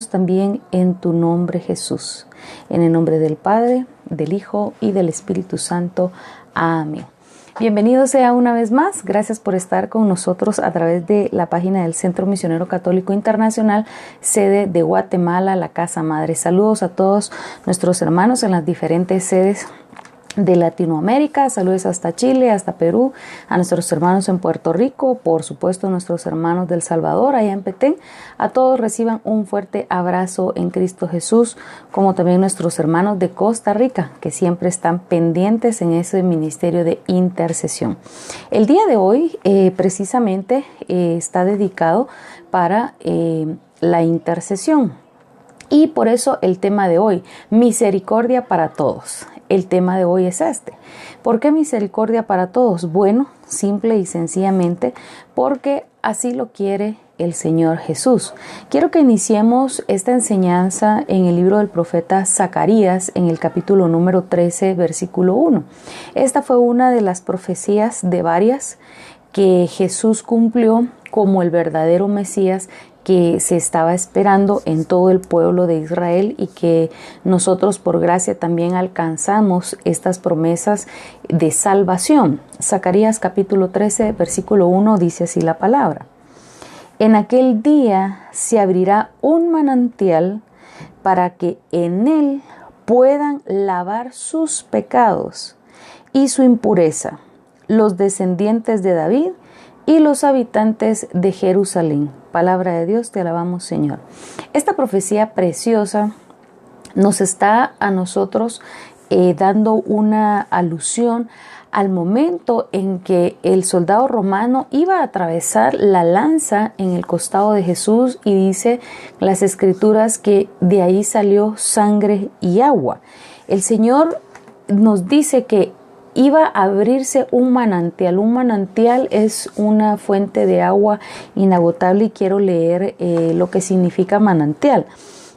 oramos también en tu nombre, Jesús. En el nombre del Padre, del Hijo y del Espíritu Santo. Amén. Bienvenidos sea una vez más. Gracias por estar con nosotros a través de la página del Centro Misionero Católico Internacional, sede de Guatemala, la Casa Madre. Saludos a todos nuestros hermanos en las diferentes sedes de Latinoamérica, saludos hasta Chile, hasta Perú, a nuestros hermanos en Puerto Rico, por supuesto a nuestros hermanos del Salvador, allá en Petén. A todos reciban un fuerte abrazo en Cristo Jesús, como también nuestros hermanos de Costa Rica, que siempre están pendientes en ese ministerio de intercesión. El día de hoy precisamente está dedicado para la intercesión. Y por eso el tema de hoy, misericordia para todos. El tema de hoy es este. ¿Por qué misericordia para todos? Bueno, simple y sencillamente porque así lo quiere el Señor Jesús. Quiero que iniciemos esta enseñanza en el libro del profeta Zacarías, en el capítulo número 13, versículo 1. Esta fue una de las profecías de varias que Jesús cumplió como el verdadero Mesías que se estaba esperando en todo el pueblo de Israel y que nosotros por gracia también alcanzamos estas promesas de salvación. Zacarías capítulo 13, versículo 1 dice así la palabra. En aquel día se abrirá un manantial para que en él puedan lavar sus pecados y su impureza, los descendientes de David y los habitantes de Jerusalén. Palabra de Dios, te alabamos, Señor. Esta profecía preciosa nos está a nosotros dando una alusión al momento en que el soldado romano iba a atravesar la lanza en el costado de Jesús y dice las escrituras que de ahí salió sangre y agua. El Señor nos dice que iba a abrirse un manantial. Un manantial es una fuente de agua inagotable y quiero leer lo que significa manantial.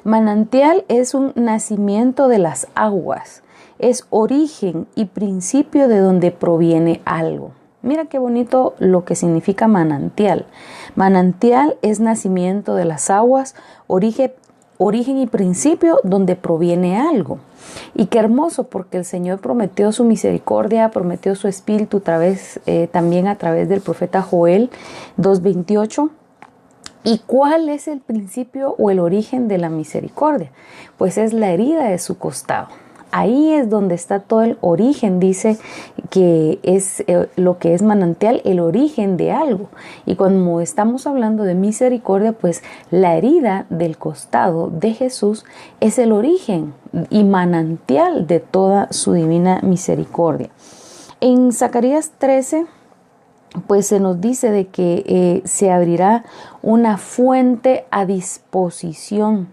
Manantial es un nacimiento de las aguas, es origen y principio de donde proviene algo. Mira qué bonito lo que significa manantial. Manantial es nacimiento de las aguas, origen y principio donde proviene algo. Y qué hermoso, porque el Señor prometió su misericordia, prometió su espíritu también a través del profeta Joel 2:28. ¿Y cuál es el principio o el origen de la misericordia? Pues es la herida de su costado. Ahí es donde está todo el origen, dice que es lo que es manantial, el origen de algo. Y cuando estamos hablando de misericordia, pues la herida del costado de Jesús es el origen y manantial de toda su divina misericordia. En Zacarías 13, pues se nos dice de que se abrirá una fuente a disposición.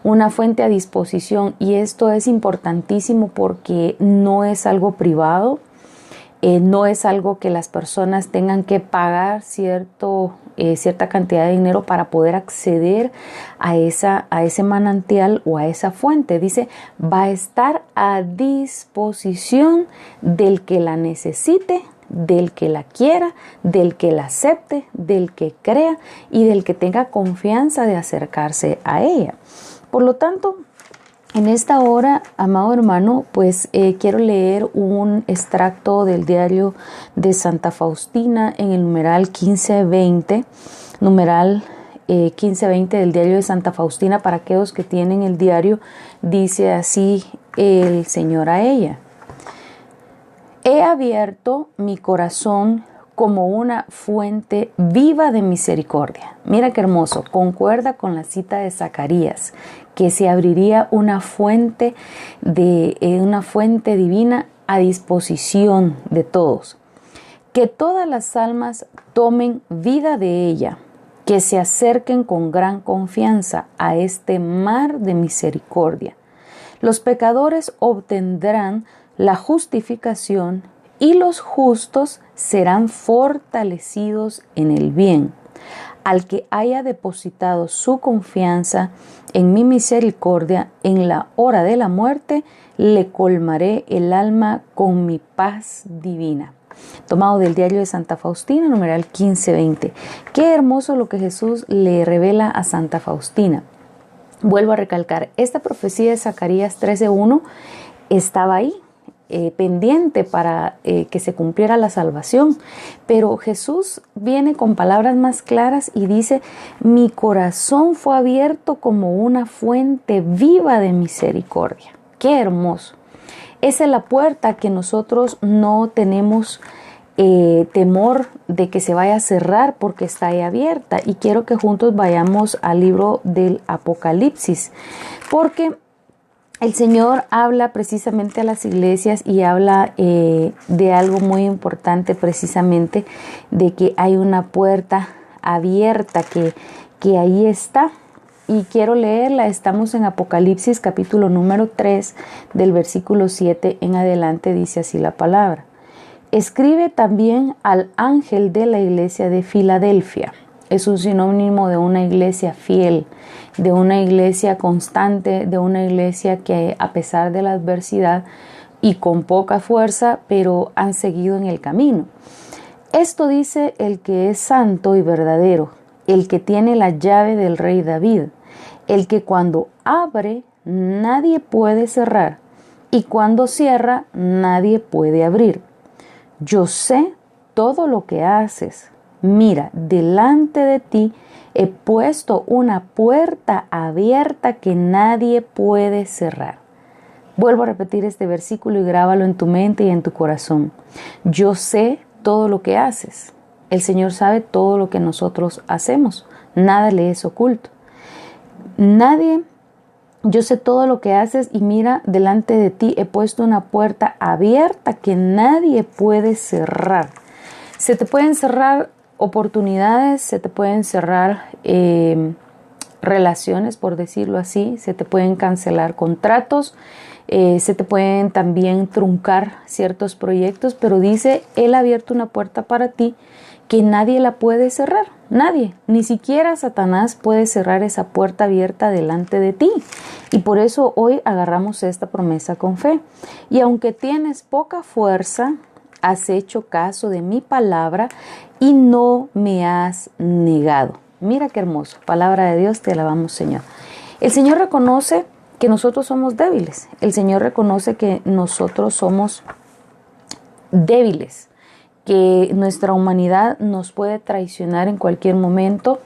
Una fuente a disposición, y esto es importantísimo porque no es algo privado, no es algo que las personas tengan que pagar cierta cantidad de dinero para poder acceder a ese manantial o a esa fuente. Dice, va a estar a disposición del que la necesite, del que la quiera, del que la acepte, del que crea y del que tenga confianza de acercarse a ella. Por lo tanto, en esta hora, amado hermano, pues quiero leer un extracto del diario de Santa Faustina en el numeral 1520, numeral 1520 del diario de Santa Faustina. Para aquellos que tienen el diario, dice así el Señor a ella. He abierto mi corazón como una fuente viva de misericordia. Mira qué hermoso, concuerda con la cita de Zacarías, que se abriría una fuente divina a disposición de todos. Que todas las almas tomen vida de ella, que se acerquen con gran confianza a este mar de misericordia. Los pecadores obtendrán la justificación y los justos serán fortalecidos en el bien. Al que haya depositado su confianza en mi misericordia en la hora de la muerte, le colmaré el alma con mi paz divina. Tomado del diario de Santa Faustina, numeral 1520. Qué hermoso lo que Jesús le revela a Santa Faustina. Vuelvo a recalcar, esta profecía de Zacarías 13:1 estaba ahí, pendiente para que se cumpliera la salvación. Pero Jesús viene con palabras más claras y dice: mi corazón fue abierto como una fuente viva de misericordia. ¡Qué hermoso! Esa es la puerta que nosotros no tenemos temor de que se vaya a cerrar porque está ahí abierta. Y quiero que juntos vayamos al libro del Apocalipsis, porque el Señor habla precisamente a las iglesias y habla de algo muy importante, precisamente de que hay una puerta abierta que ahí está. Y quiero leerla. Estamos en Apocalipsis capítulo número 3 del versículo 7 en adelante. Dice así la palabra: escribe también al ángel de la iglesia de Filadelfia. Es un sinónimo de una iglesia fiel, de una iglesia constante, de una iglesia que a pesar de la adversidad y con poca fuerza, pero han seguido en el camino. Esto dice el que es santo y verdadero, el que tiene la llave del rey David, el que cuando abre nadie puede cerrar y cuando cierra nadie puede abrir. Yo sé todo lo que haces. Mira, delante de ti he puesto una puerta abierta que nadie puede cerrar. Vuelvo a repetir este versículo y grábalo en tu mente y en tu corazón. Yo sé todo lo que haces. El Señor sabe todo lo que nosotros hacemos. Nada le es oculto. Yo sé todo lo que haces y mira, delante de ti he puesto una puerta abierta que nadie puede cerrar. Se te pueden cerrar oportunidades, se te pueden cerrar relaciones, por decirlo así, se te pueden cancelar contratos, se te pueden también truncar ciertos proyectos, pero dice, Él ha abierto una puerta para ti que nadie la puede cerrar. Nadie, ni siquiera Satanás puede cerrar esa puerta abierta delante de ti. Y por eso hoy agarramos esta promesa con fe. Y aunque tienes poca fuerza, has hecho caso de mi palabra y no me has negado. Mira qué hermoso. Palabra de Dios, te alabamos, Señor. El Señor reconoce que nosotros somos débiles. El Señor reconoce que nosotros somos débiles, que nuestra humanidad nos puede traicionar en cualquier momento,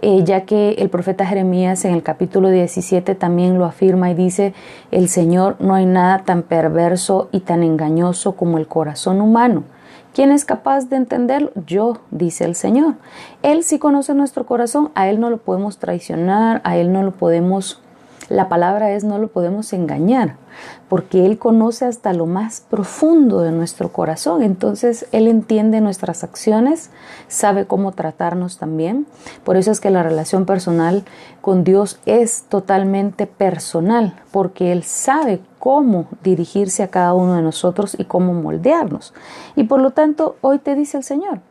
ya que el profeta Jeremías en el capítulo 17 también lo afirma y dice: el Señor, no hay nada tan perverso y tan engañoso como el corazón humano. ¿Quién es capaz de entenderlo? Yo, dice el Señor. Él sí conoce nuestro corazón, a Él no lo podemos traicionar, a Él no lo podemos... La palabra es no lo podemos engañar, porque Él conoce hasta lo más profundo de nuestro corazón. Entonces Él entiende nuestras acciones, sabe cómo tratarnos también. Por eso es que la relación personal con Dios es totalmente personal, porque Él sabe cómo dirigirse a cada uno de nosotros y cómo moldearnos. Y por lo tanto, hoy te dice el Señor,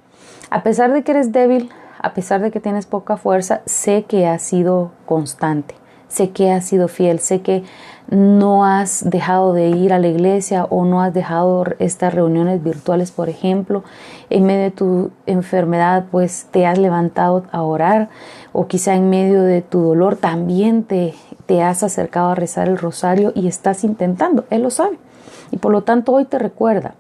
a pesar de que eres débil, a pesar de que tienes poca fuerza, sé que has sido constante. Sé que has sido fiel, sé que no has dejado de ir a la iglesia o no has dejado estas reuniones virtuales, por ejemplo. En medio de tu enfermedad, pues te has levantado a orar, o quizá en medio de tu dolor también te has acercado a rezar el rosario y estás intentando. Él lo sabe. Y por lo tanto hoy te recuerda,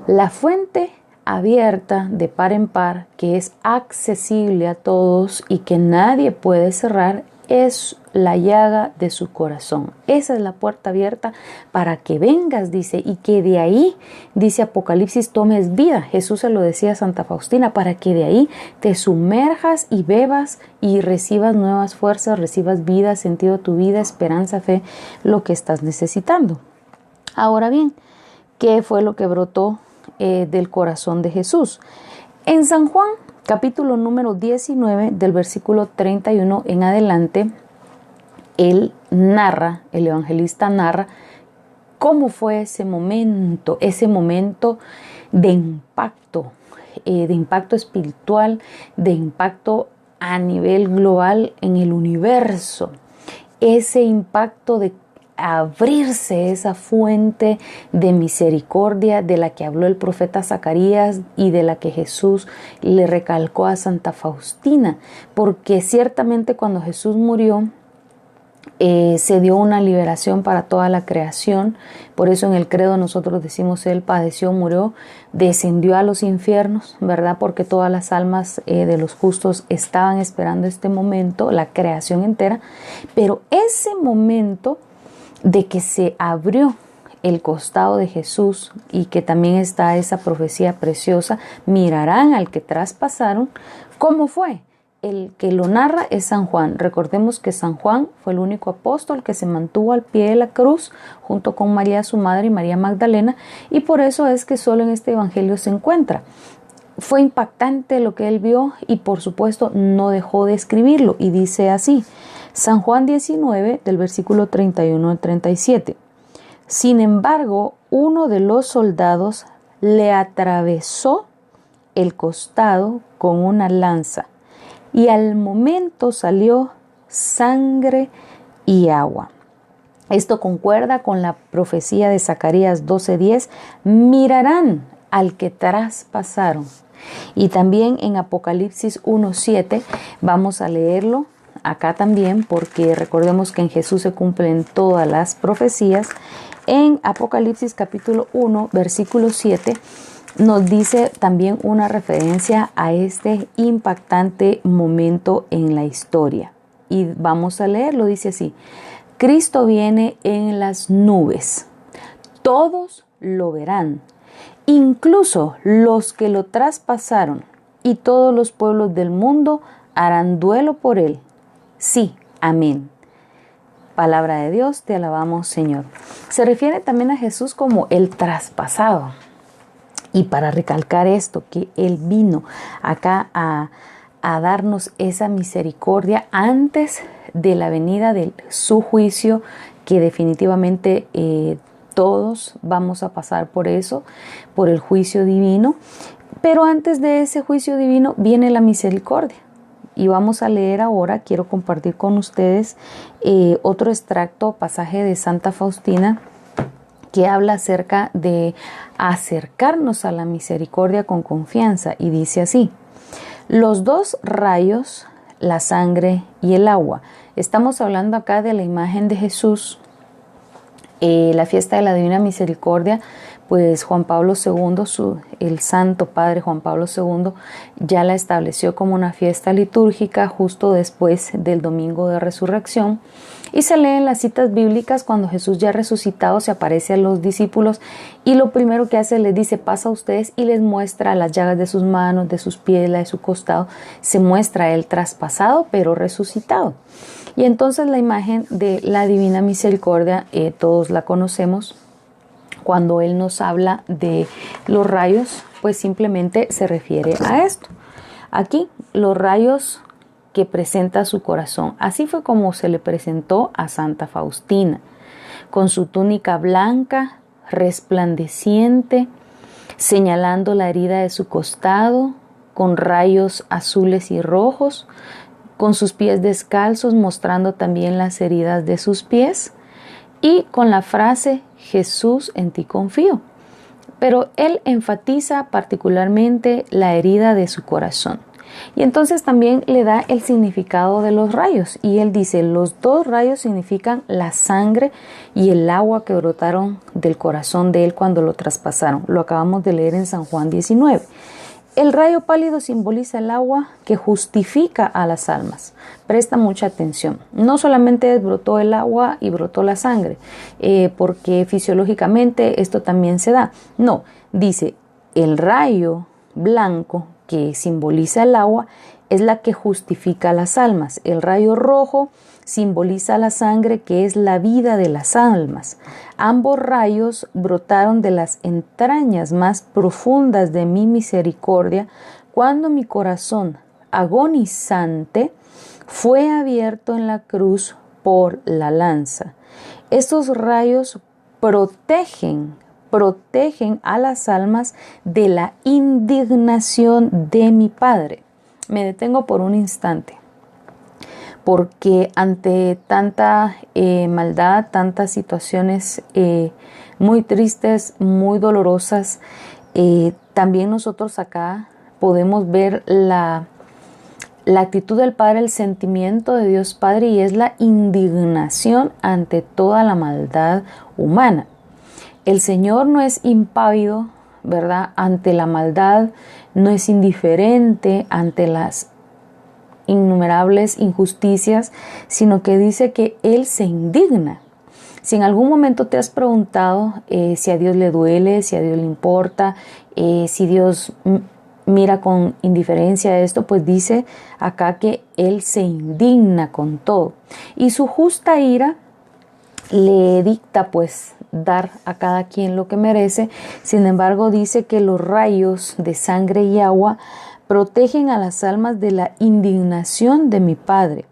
la fuente abierta de par en par, que es accesible a todos y que nadie puede cerrar, es la llaga de su corazón. Esa es la puerta abierta para que vengas, dice, y que de ahí, dice Apocalipsis, tomes vida. Jesús se lo decía a Santa Faustina, para que de ahí te sumerjas y bebas y recibas nuevas fuerzas, recibas vida, sentido a tu vida, esperanza, fe, lo que estás necesitando. Ahora bien, ¿qué fue lo que brotó del corazón de Jesús? En San Juan, capítulo número 19, del versículo 31 en adelante, él narra, el evangelista narra cómo fue ese momento de impacto espiritual, de impacto a nivel global en el universo, ese impacto de abrirse esa fuente de misericordia de la que habló el profeta Zacarías y de la que Jesús le recalcó a Santa Faustina, porque ciertamente cuando Jesús murió, se dio una liberación para toda la creación. Por eso en el credo nosotros decimos: Él padeció, murió, descendió a los infiernos, ¿verdad? Porque todas las almas de los justos estaban esperando este momento, la creación entera. Pero ese momento de que se abrió el costado de Jesús, y que también está esa profecía preciosa: mirarán al que traspasaron. ¿Cómo fue? El que lo narra es San Juan. Recordemos que San Juan fue el único apóstol que se mantuvo al pie de la cruz junto con María su madre y María Magdalena, y por eso es que solo en este evangelio se encuentra. Fue impactante lo que él vio y por supuesto no dejó de escribirlo, y dice así: San Juan 19 del versículo 31 al 37. Sin embargo, uno de los soldados le atravesó el costado con una lanza, y al momento salió sangre y agua. Esto concuerda con la profecía de Zacarías 12:10: mirarán al que traspasaron. Y también en Apocalipsis 1:7 vamos a leerlo acá también, porque recordemos que en Jesús se cumplen todas las profecías. En Apocalipsis capítulo 1 versículo 7 nos dice también una referencia a este impactante momento en la historia. Y vamos a leerlo, dice así: Cristo viene en las nubes, todos lo verán, incluso los que lo traspasaron, y todos los pueblos del mundo harán duelo por él. Sí, amén. Palabra de Dios, te alabamos, Señor. Se refiere también a Jesús como el traspasado. Y para recalcar esto, que Él vino acá a darnos esa misericordia antes de la venida de su juicio, que definitivamente todos vamos a pasar por eso, por el juicio divino. Pero antes de ese juicio divino viene la misericordia. Y vamos a leer ahora, quiero compartir con ustedes otro extracto, pasaje de Santa Faustina, que habla acerca de acercarnos a la misericordia con confianza, y dice así: los dos rayos, la sangre y el agua. Estamos hablando acá de la imagen de Jesús. La fiesta de la Divina Misericordia, pues Juan Pablo II, el Santo Padre Juan Pablo II, ya la estableció como una fiesta litúrgica justo después del Domingo de Resurrección. Y se lee en las citas bíblicas cuando Jesús ya resucitado se aparece a los discípulos, y lo primero que hace les dice: pasa a ustedes, y les muestra las llagas de sus manos, de sus pies, la de su costado. Se muestra él traspasado pero resucitado. Y entonces la imagen de la Divina Misericordia, todos la conocemos. Cuando Él nos habla de los rayos, pues simplemente se refiere a esto. Aquí, los rayos que presenta su corazón. Así fue como se le presentó a Santa Faustina, con su túnica blanca, resplandeciente, señalando la herida de su costado, con rayos azules y rojos, con sus pies descalzos, mostrando también las heridas de sus pies, y con la frase: Jesús, en ti confío. Pero él enfatiza particularmente la herida de su corazón. Y entonces también le da el significado de los rayos. Y él dice: los dos rayos significan la sangre y el agua que brotaron del corazón de él cuando lo traspasaron. Lo acabamos de leer en San Juan 19. El rayo pálido simboliza el agua que justifica a las almas. Presta mucha atención. No solamente brotó el agua y brotó la sangre, porque fisiológicamente esto también se da. No, dice: el rayo blanco que simboliza el agua es la que justifica a las almas. El rayo rojo simboliza la sangre, que es la vida de las almas. Ambos rayos brotaron de las entrañas más profundas de mi misericordia cuando mi corazón agonizante fue abierto en la cruz por la lanza. Estos rayos protegen a las almas de la indignación de mi Padre. Me detengo por un instante, porque ante tanta maldad, tantas situaciones muy tristes, muy dolorosas, también nosotros acá podemos ver la la actitud del Padre, el sentimiento de Dios Padre, y es la indignación ante toda la maldad humana. El Señor no es impávido, ¿verdad?, ante la maldad, no es indiferente ante las innumerables injusticias, sino que dice que Él se indigna. Si en algún momento te has preguntado si a Dios le duele, si a Dios le importa, si Dios mira con indiferencia esto, pues dice acá que Él se indigna con todo. Y su justa ira le dicta pues dar a cada quien lo que merece. Sin embargo, dice que los rayos de sangre y agua protegen a las almas de la indignación de mi Padre.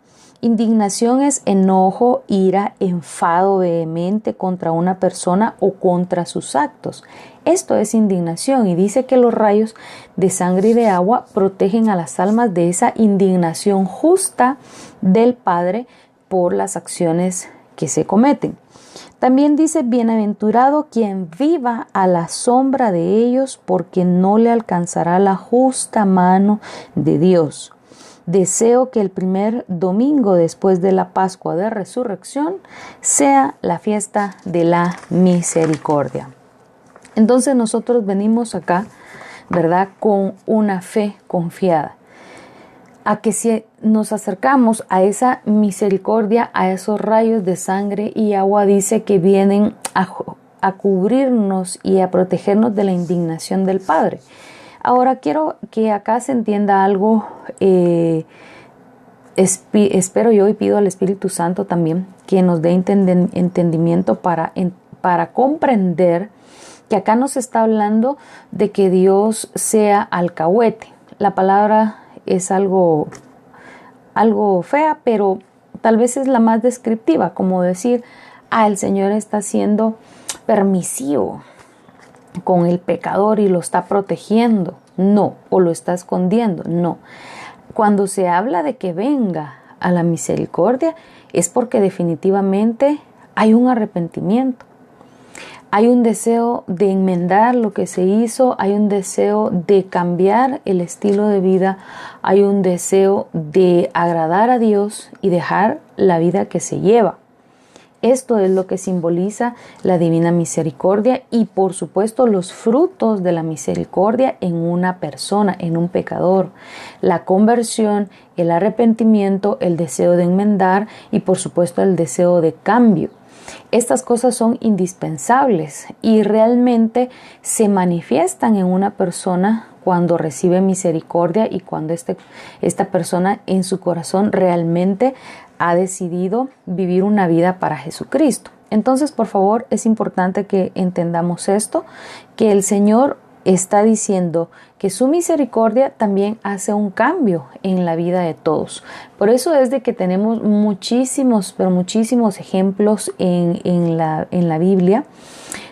Indignación es enojo, ira, enfado vehemente contra una persona o contra sus actos. Esto es indignación, y dice que los rayos de sangre y de agua protegen a las almas de esa indignación justa del Padre por las acciones que se cometen. También dice: bienaventurado quien viva a la sombra de ellos, porque no le alcanzará la justa mano de Dios. Deseo que el primer domingo después de la Pascua de Resurrección sea la fiesta de la misericordia. Entonces nosotros venimos acá, ¿verdad?, con una fe confiada, a que si nos acercamos a esa misericordia, a esos rayos de sangre y agua, dice que vienen a cubrirnos y a protegernos de la indignación del Padre. Ahora quiero que acá se entienda algo, espero yo y pido al Espíritu Santo también que nos dé entendimiento para comprender que acá nos está hablando de que Dios sea alcahuete. La palabra es algo fea, pero tal vez es la más descriptiva, como decir: el Señor está siendo permisivo con el pecador y lo está protegiendo. No, o lo está escondiendo. No. Cuando se habla de que venga a la misericordia, es porque definitivamente hay un arrepentimiento. Hay un deseo de enmendar lo que se hizo, hay un deseo de cambiar el estilo de vida, hay un deseo de agradar a Dios y dejar la vida que se lleva. Esto es lo que simboliza la divina misericordia y, por supuesto, los frutos de la misericordia en una persona, en un pecador. La conversión, el arrepentimiento, el deseo de enmendar y, por supuesto, el deseo de cambio. Estas cosas son indispensables y realmente se manifiestan en una persona cuando recibe misericordia y cuando esta persona en su corazón realmente ha decidido vivir una vida para Jesucristo. Entonces, por favor, es importante que entendamos esto, que el Señor está diciendo que su misericordia también hace un cambio en la vida de todos. Por eso es de que tenemos muchísimos ejemplos en la Biblia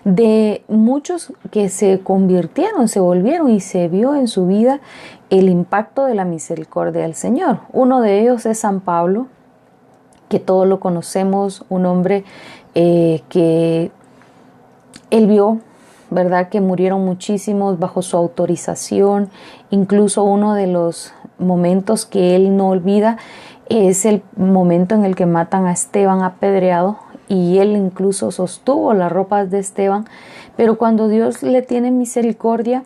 de muchos que se convirtieron, se volvieron y se vio en su vida el impacto de la misericordia del Señor. Uno de ellos es San Pablo, que todos lo conocemos, un hombre que él vio, ¿verdad?, que murieron muchísimos bajo su autorización. Incluso uno de los momentos que él no olvida es el momento en el que matan a Esteban apedreado, y él incluso sostuvo las ropas de Esteban. Pero cuando Dios le tiene misericordia,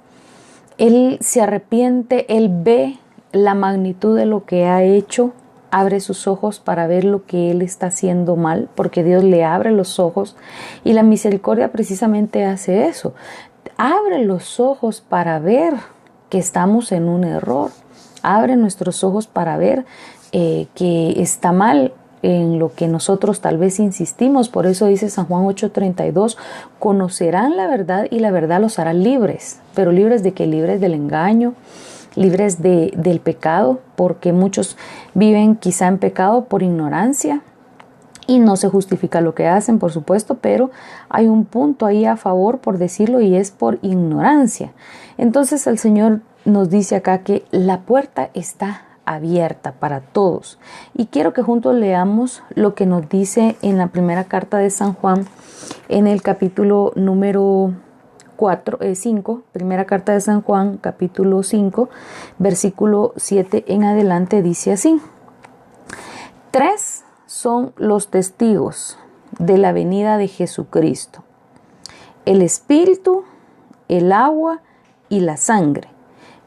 él se arrepiente, él ve la magnitud de lo que ha hecho, abre sus ojos para ver lo que él está haciendo mal, porque Dios le abre los ojos, y la misericordia precisamente hace eso, abre los ojos para ver que estamos en un error, abre nuestros ojos para ver que está mal en lo que nosotros tal vez insistimos. Por eso dice San Juan 8:32, conocerán la verdad y la verdad los hará libres. ¿Pero libres de qué? Libres del engaño, libres del pecado, porque muchos viven quizá en pecado por ignorancia y no se justifica lo que hacen, por supuesto, pero hay un punto ahí a favor, por decirlo, y es por ignorancia. Entonces el Señor nos dice acá que la puerta está abierta para todos, y quiero que juntos leamos lo que nos dice en la primera carta de San Juan, en el capítulo número 5, primera carta de San Juan, capítulo 5, versículo 7 en adelante, dice así: 3 son los testigos de la venida de Jesucristo: el Espíritu, el agua y la sangre.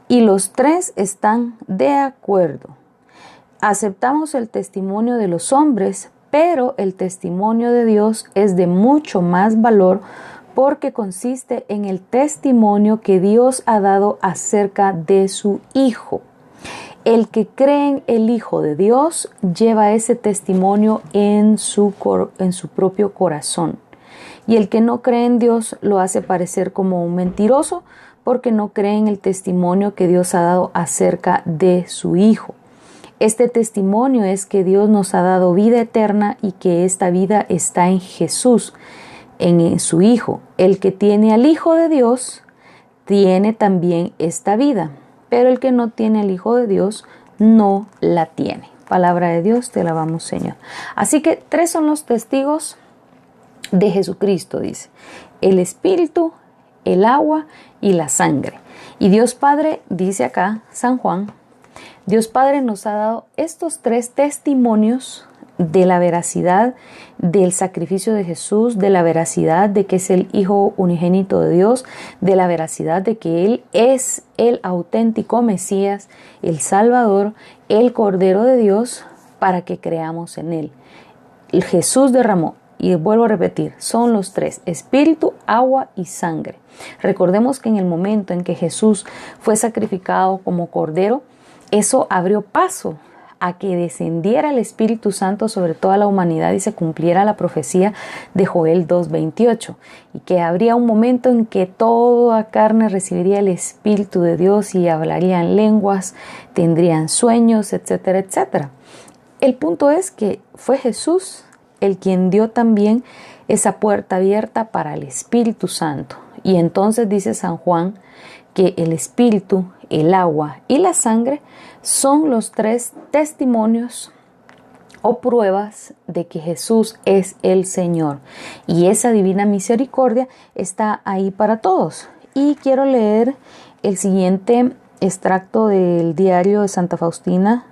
Y los 3 están de acuerdo. Aceptamos el testimonio de los hombres, pero el testimonio de Dios es de mucho más valor, porque consiste en el testimonio que Dios ha dado acerca de su Hijo. El que cree en el Hijo de Dios lleva ese testimonio en su propio corazón. Y el que no cree en Dios lo hace parecer como un mentiroso, porque no cree en el testimonio que Dios ha dado acerca de su Hijo. Este testimonio es que Dios nos ha dado vida eterna y que esta vida está en Jesús, en su Hijo. El que tiene al Hijo de Dios tiene también esta vida, pero el que no tiene al Hijo de Dios no la tiene. Palabra de Dios, te alabamos, Señor. Así que 3 son los testigos de Jesucristo, dice: el Espíritu, el agua y la sangre. Y Dios Padre, dice acá San Juan, Dios Padre nos ha dado estos 3 testimonios de la veracidad del sacrificio de Jesús, de la veracidad de que es el Hijo unigénito de Dios, de la veracidad de que Él es el auténtico Mesías, el Salvador, el Cordero de Dios, para que creamos en Él. Jesús derramó, y vuelvo a repetir, son los 3: espíritu, agua y sangre. Recordemos que en el momento en que Jesús fue sacrificado como Cordero, eso abrió paso a que descendiera el Espíritu Santo sobre toda la humanidad y se cumpliera la profecía de Joel 2:28, y que habría un momento en que toda carne recibiría el Espíritu de Dios y hablarían lenguas, tendrían sueños, etcétera, etcétera. El punto es que fue Jesús el quien dio también esa puerta abierta para el Espíritu Santo. Y entonces dice San Juan que el Espíritu, el agua y la sangre son los 3 testimonios o pruebas de que Jesús es el Señor. Y esa divina misericordia está ahí para todos. Y quiero leer el siguiente extracto del diario de Santa Faustina,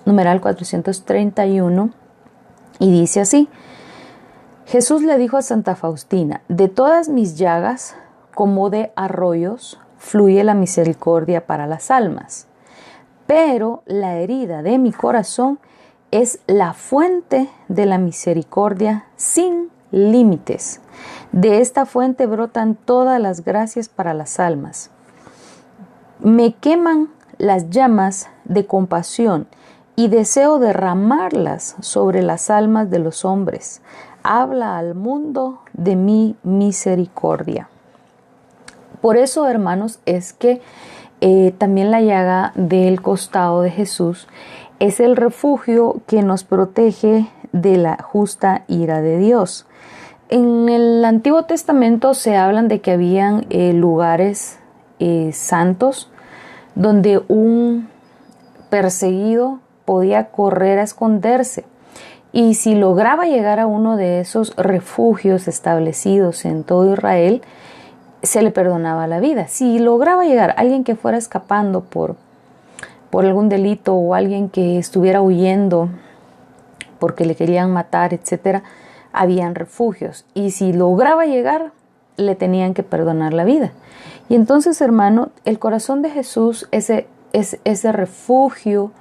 numeral 431, y dice así: Jesús le dijo a Santa Faustina: de todas mis llagas, como de arroyos, fluye la misericordia para las almas. Pero la herida de mi corazón es la fuente de la misericordia sin límites. De esta fuente brotan todas las gracias para las almas. Me queman las llamas de compasión y deseo derramarlas sobre las almas de los hombres. Habla al mundo de mi misericordia. Por eso, hermanos, es que también la llaga del costado de Jesús es el refugio que nos protege de la justa ira de Dios. En el Antiguo Testamento se hablan de que habían lugares santos donde un perseguido podía correr a esconderse, y si lograba llegar a uno de esos refugios establecidos en todo Israel, se le perdonaba la vida. Si lograba llegar alguien que fuera escapando por algún delito, o alguien que estuviera huyendo porque le querían matar, etcétera, habían refugios, y si lograba llegar, le tenían que perdonar la vida. Y entonces, hermano, el corazón de Jesús es ese refugio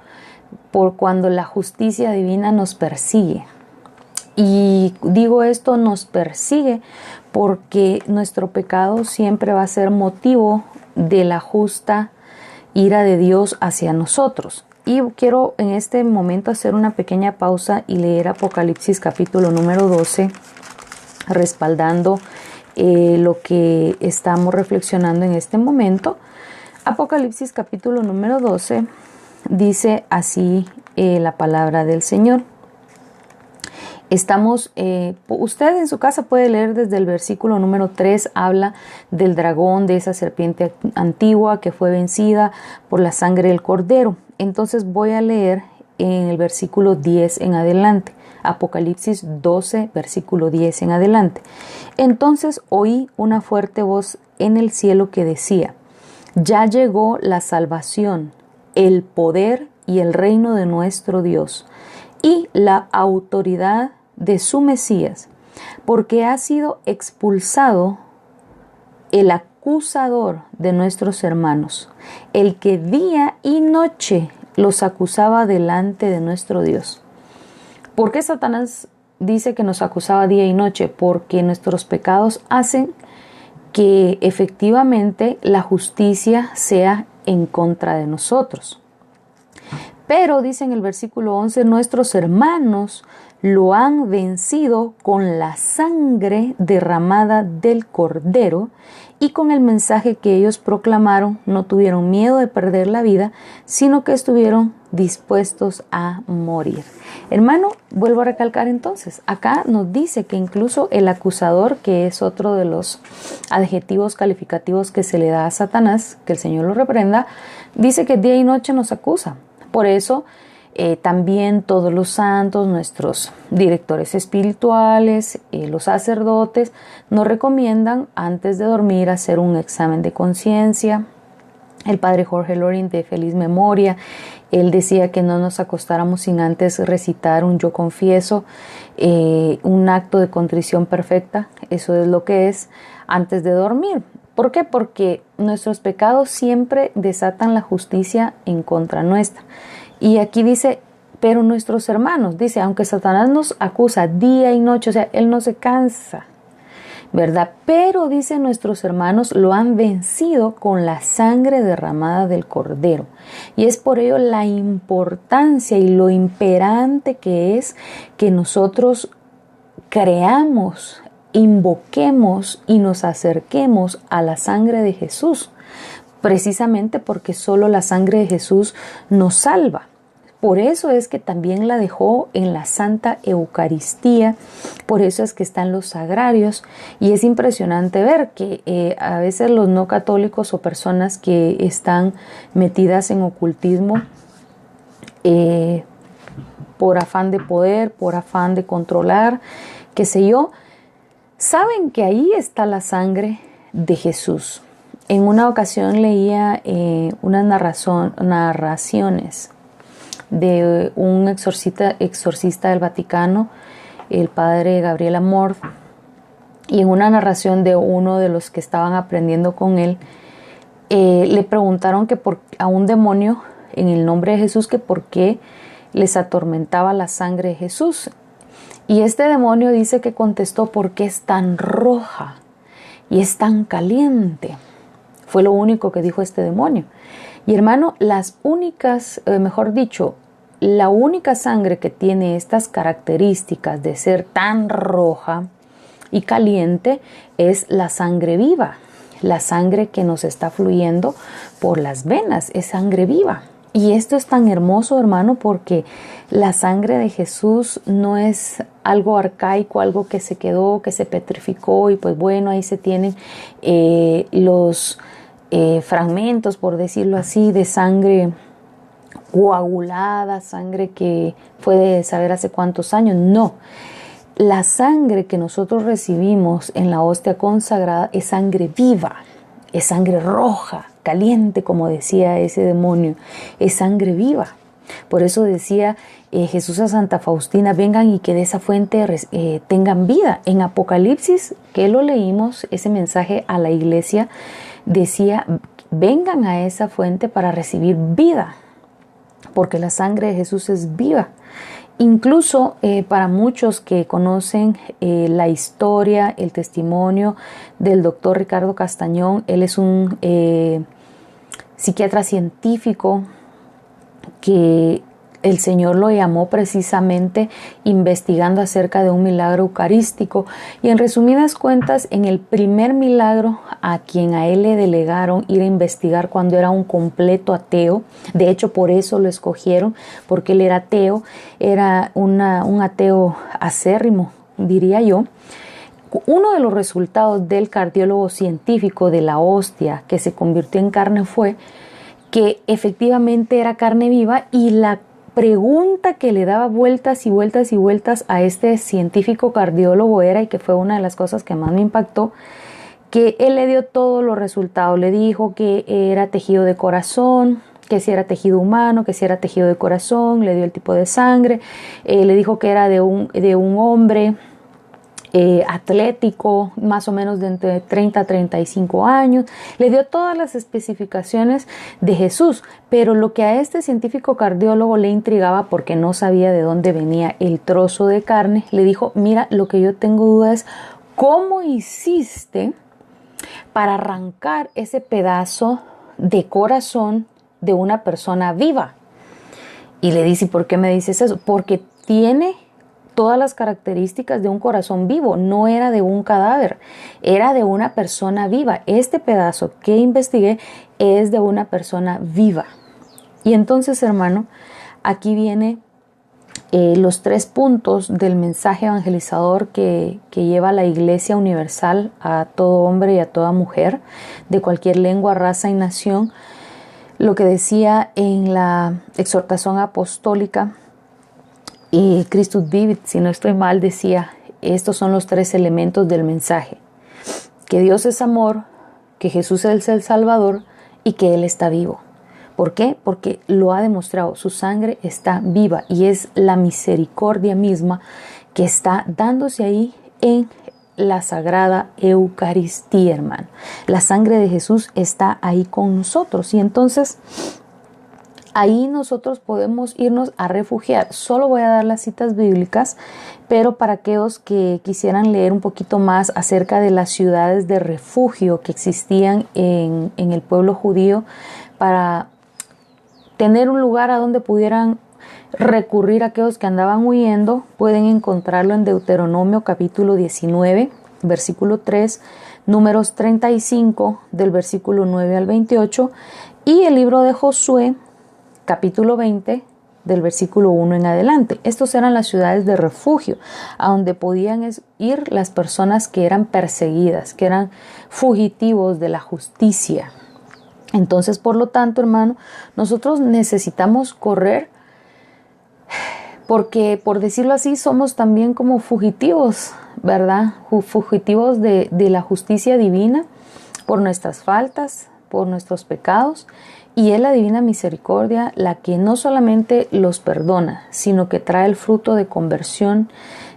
por cuando la justicia divina nos persigue. Y digo esto, nos persigue porque nuestro pecado siempre va a ser motivo de la justa ira de Dios hacia nosotros. Y quiero en este momento hacer una pequeña pausa y leer Apocalipsis capítulo número 12, respaldando lo que estamos reflexionando en este momento. Apocalipsis capítulo número 12 dice así la palabra del Señor. Usted en su casa puede leer desde el versículo número 3, habla del dragón, de esa serpiente antigua que fue vencida por la sangre del cordero. Entonces voy a leer en el versículo 10 en adelante. Apocalipsis 12, versículo 10 en adelante. Entonces oí una fuerte voz en el cielo que decía: ya llegó la salvación, el poder y el reino de nuestro Dios y la autoridad de su Mesías, porque ha sido expulsado el acusador de nuestros hermanos, el que día y noche los acusaba delante de nuestro Dios. ¿Por qué Satanás dice que nos acusaba día y noche? Porque nuestros pecados hacen que efectivamente la justicia sea en contra de nosotros. Pero dice en el versículo 11, nuestros hermanos lo han vencido con la sangre derramada del Cordero y con el mensaje que ellos proclamaron. No tuvieron miedo de perder la vida, sino que estuvieron dispuestos a morir. Hermano, vuelvo a recalcar entonces, acá nos dice que incluso el acusador, que es otro de los adjetivos calificativos que se le da a Satanás, que el Señor lo reprenda, dice que día y noche nos acusa. Por eso también todos los santos, nuestros directores espirituales, los sacerdotes, nos recomiendan antes de dormir hacer un examen de conciencia. El padre Jorge Loring, de feliz memoria, él decía que no nos acostáramos sin antes recitar un yo confieso, un acto de contrición perfecta. Eso es lo que es antes de dormir. ¿Por qué? Porque nuestros pecados siempre desatan la justicia en contra nuestra. Y aquí dice, pero nuestros hermanos, dice, aunque Satanás nos acusa día y noche, o sea, él no se cansa, ¿verdad? Pero dice, nuestros hermanos lo han vencido con la sangre derramada del Cordero. Y es por ello la importancia y lo imperante que es que nosotros creamos, invoquemos y nos acerquemos a la sangre de Jesús, precisamente porque solo la sangre de Jesús nos salva. Por eso es que también la dejó en la Santa Eucaristía, por eso es que están los sagrarios, y es impresionante ver que a veces los no católicos o personas que están metidas en ocultismo por afán de poder, por afán de controlar, qué sé yo, saben que ahí está la sangre de Jesús. En una ocasión leía unas narraciones de un exorcista del Vaticano, el padre Gabriel Amor, y en una narración de uno de los que estaban aprendiendo con él, le preguntaron que a un demonio en el nombre de Jesús, que por qué les atormentaba la sangre de Jesús. Y este demonio dice que contestó: porque es tan roja y es tan caliente. Fue lo único que dijo este demonio. Y hermano, las únicas, mejor dicho, la única sangre que tiene estas características de ser tan roja y caliente es la sangre viva. La sangre que nos está fluyendo por las venas es sangre viva. Y esto es tan hermoso, hermano, porque la sangre de Jesús no es algo arcaico, algo que se quedó, que se petrificó y pues bueno, ahí se tienen los fragmentos, por decirlo así, de sangre coagulada, sangre que fue de saber hace cuántos años. No, la sangre que nosotros recibimos en la hostia consagrada es sangre viva, es sangre roja, caliente, como decía ese demonio, es sangre viva. Por eso decía Jesús a Santa Faustina: vengan y que de esa fuente tengan vida. En Apocalipsis, que lo leímos, ese mensaje a la iglesia, decía: vengan a esa fuente para recibir vida, porque la sangre de Jesús es viva. Incluso para muchos que conocen la historia, el testimonio del doctor Ricardo Castañón, él es un psiquiatra científico que el Señor lo llamó precisamente investigando acerca de un milagro eucarístico. Y en resumidas cuentas, en el primer milagro a quien a él le delegaron ir a investigar cuando era un completo ateo, de hecho por eso lo escogieron, porque él era ateo, era un ateo acérrimo, diría yo. Uno de los resultados del cardiólogo científico de la hostia que se convirtió en carne fue que efectivamente era carne viva, y la pregunta que le daba vueltas y vueltas y vueltas a este científico cardiólogo era, y que fue una de las cosas que más me impactó, que él le dio todos los resultados. Le dijo que era tejido de corazón, que si era tejido humano, que si era tejido de corazón, le dio el tipo de sangre, le dijo que era de un hombre atlético, más o menos de entre 30 a 35 años, le dio todas las especificaciones de Jesús, pero lo que a este científico cardiólogo le intrigaba, porque no sabía de dónde venía el trozo de carne, le dijo: mira, lo que yo tengo duda es cómo hiciste para arrancar ese pedazo de corazón de una persona viva. Y le dice: ¿por qué me dices eso? Porque tiene todas las características de un corazón vivo, no era de un cadáver, era de una persona viva. Este pedazo que investigué es de una persona viva. Y entonces, hermano, aquí viene los 3 puntos del mensaje evangelizador que lleva la Iglesia Universal a todo hombre y a toda mujer, de cualquier lengua, raza y nación. Lo que decía en la exhortación apostólica, y Christus Vivit, si no estoy mal, decía: estos son los 3 elementos del mensaje: que Dios es amor, que Jesús es el Salvador y que Él está vivo. ¿Por qué? Porque lo ha demostrado, su sangre está viva y es la misericordia misma que está dándose ahí en la Sagrada Eucaristía, hermano. La sangre de Jesús está ahí con nosotros, y entonces ahí nosotros podemos irnos a refugiar. Solo voy a dar las citas bíblicas, pero para aquellos que quisieran leer un poquito más acerca de las ciudades de refugio que existían en el pueblo judío, para tener un lugar a donde pudieran recurrir a aquellos que andaban huyendo, pueden encontrarlo en Deuteronomio capítulo 19, versículo 3, Números 35 del versículo 9 al 28, y el libro de Josué capítulo 20 del versículo 1 en adelante. Estos eran las ciudades de refugio, a donde podían ir las personas que eran perseguidas, que eran fugitivos de la justicia. Entonces, por lo tanto, hermano, nosotros necesitamos correr, porque, por decirlo así, somos también como fugitivos, ¿verdad? Fugitivos de la justicia divina por nuestras faltas, por nuestros pecados. Y es la divina misericordia la que no solamente los perdona, sino que trae el fruto de conversión,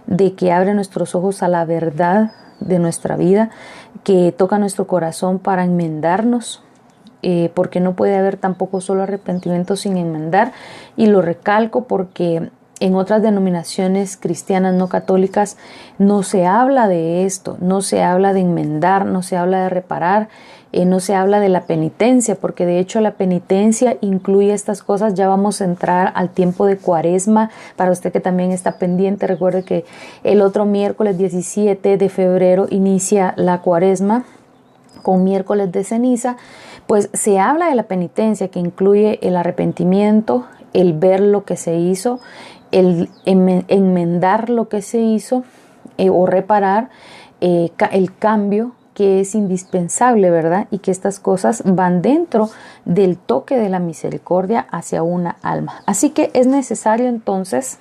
de que abre nuestros ojos a la verdad de nuestra vida, que toca nuestro corazón para enmendarnos, porque no puede haber tampoco solo arrepentimiento sin enmendar. Y lo recalco porque en otras denominaciones cristianas no católicas no se habla de esto, no se habla de enmendar, no se habla de reparar, no se habla de la penitencia, porque de hecho la penitencia incluye estas cosas. Ya vamos a entrar al tiempo de Cuaresma. Para usted que también está pendiente, recuerde que el otro miércoles 17 de febrero inicia la Cuaresma con miércoles de ceniza. Pues se habla de la penitencia, que incluye el arrepentimiento, el ver lo que se hizo, el enmendar lo que se hizo, o reparar, el cambio que es indispensable, ¿verdad? Y que estas cosas van dentro del toque de la misericordia hacia una alma. Así que es necesario entonces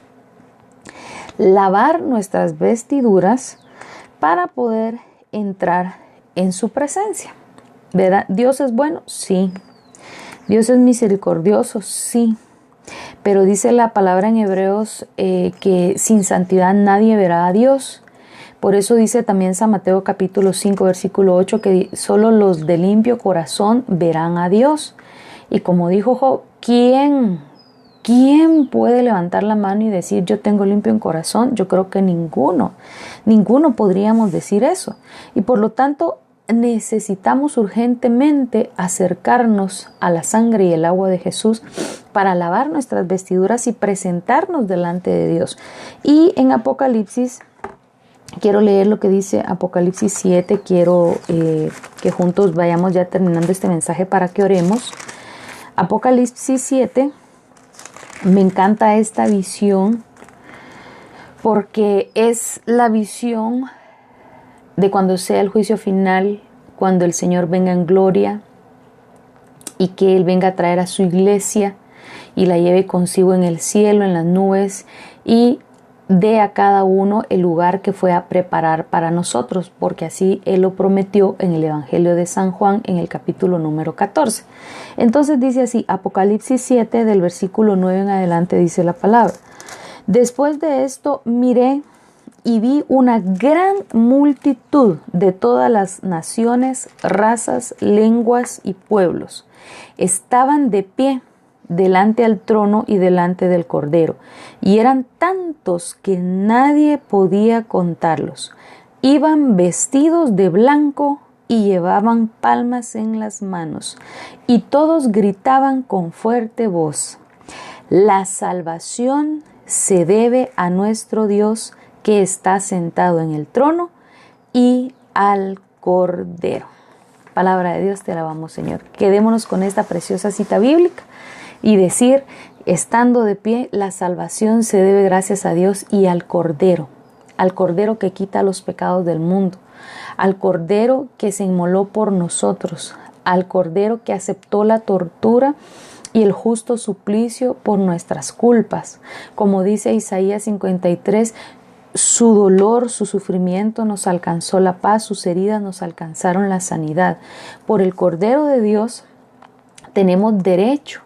lavar nuestras vestiduras para poder entrar en su presencia, ¿verdad? ¿Dios es bueno? Sí. ¿Dios es misericordioso? Sí. Pero dice la palabra en Hebreos que sin santidad nadie verá a Dios. Por eso dice también San Mateo capítulo 5 versículo 8 que solo los de limpio corazón verán a Dios. Y como dijo Job, ¿quién puede levantar la mano y decir yo tengo limpio en corazón? Yo creo que ninguno podríamos decir eso. Y por lo tanto necesitamos urgentemente acercarnos a la sangre y el agua de Jesús para lavar nuestras vestiduras y presentarnos delante de Dios. Y en Apocalipsis, quiero leer lo que dice Apocalipsis 7, quiero que juntos vayamos ya terminando este mensaje para que oremos. Apocalipsis 7, me encanta esta visión porque es la visión de cuando sea el juicio final, cuando el Señor venga en gloria y que Él venga a traer a su iglesia y la lleve consigo en el cielo, en las nubes, y dé a cada uno el lugar que fue a preparar para nosotros, porque así Él lo prometió en el Evangelio de San Juan en el capítulo número 14. Entonces dice así, Apocalipsis 7 del versículo 9 en adelante dice la palabra. Después de esto miré y vi una gran multitud de todas las naciones, razas, lenguas y pueblos. Estaban de pie delante al trono y delante del Cordero, y eran tantos que nadie podía contarlos. Iban vestidos de blanco y llevaban palmas en las manos, y todos gritaban con fuerte voz: la salvación se debe a nuestro Dios, que está sentado en el trono, y al Cordero. Palabra de Dios, te alabamos, Señor. Quedémonos con esta preciosa cita bíblica y decir, estando de pie, la salvación se debe gracias a Dios y al Cordero que quita los pecados del mundo, al Cordero que se inmoló por nosotros, al Cordero que aceptó la tortura y el justo suplicio por nuestras culpas. Como dice Isaías 53, su dolor, su sufrimiento nos alcanzó la paz, sus heridas nos alcanzaron la sanidad. Por el Cordero de Dios tenemos derecho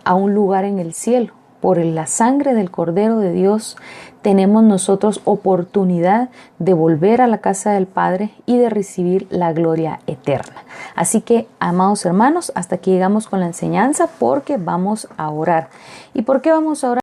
a un lugar en el cielo. Por la sangre del Cordero de Dios tenemos nosotros oportunidad de volver a la casa del Padre y de recibir la gloria eterna. Así que, amados hermanos, hasta aquí llegamos con la enseñanza porque vamos a orar. ¿Y por qué vamos a orar?